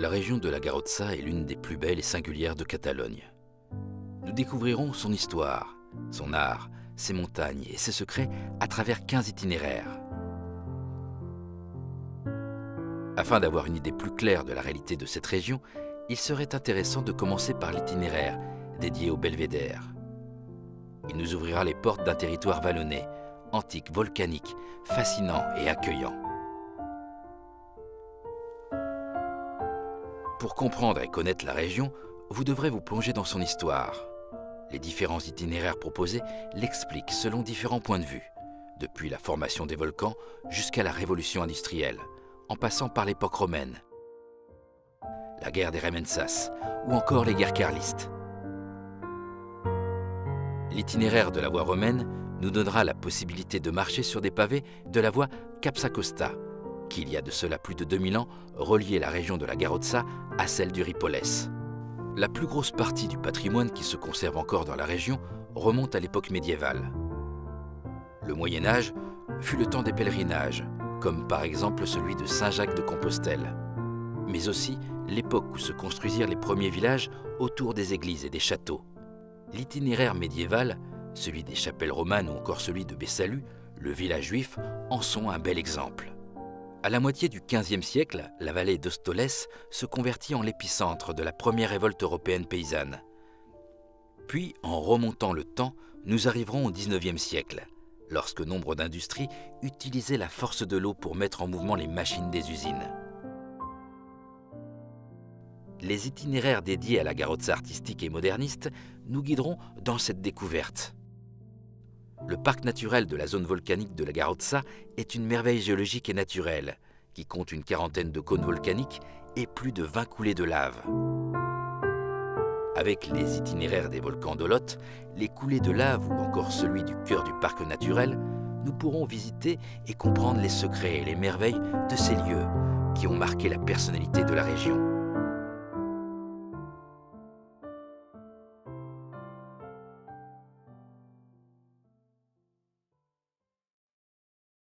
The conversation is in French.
La région de la Garrotxa est l'une des plus belles et singulières de Catalogne. Nous découvrirons son histoire, son art, ses montagnes et ses secrets à travers 15 itinéraires. Afin d'avoir une idée plus claire de la réalité de cette région, il serait intéressant de commencer par l'itinéraire dédié au Belvédère. Il nous ouvrira les portes d'un territoire vallonné, antique, volcanique, fascinant et accueillant. Pour comprendre et connaître la région, vous devrez vous plonger dans son histoire. Les différents itinéraires proposés l'expliquent selon différents points de vue, depuis la formation des volcans jusqu'à la révolution industrielle, en passant par l'époque romaine, la guerre des Remenças ou encore les guerres carlistes. L'itinéraire de la voie romaine nous donnera la possibilité de marcher sur des pavés de la voie Capsacosta, qui, il y a de cela plus de 2000 ans, reliait la région de la Garrotxa à celle du Ripollès. La plus grosse partie du patrimoine qui se conserve encore dans la région remonte à l'époque médiévale. Le Moyen-Âge fut le temps des pèlerinages, comme par exemple celui de Saint-Jacques de Compostelle, mais aussi l'époque où se construisirent les premiers villages autour des églises et des châteaux. L'itinéraire médiéval, celui des chapelles romanes ou encore celui de Besalú, le village juif, en sont un bel exemple. À la moitié du XVe siècle, la vallée d'Hostoles se convertit en l'épicentre de la première révolte européenne paysanne. Puis, en remontant le temps, nous arriverons au XIXe siècle, lorsque nombre d'industries utilisaient la force de l'eau pour mettre en mouvement les machines des usines. Les itinéraires dédiés à la Garrotxa artistique et moderniste nous guideront dans cette découverte. Le parc naturel de la zone volcanique de la Garrotxa est une merveille géologique et naturelle, qui compte une quarantaine de cônes volcaniques et plus de 20 coulées de lave. Avec les itinéraires des volcans d'Olot, les coulées de lave ou encore celui du cœur du parc naturel, nous pourrons visiter et comprendre les secrets et les merveilles de ces lieux qui ont marqué la personnalité de la région.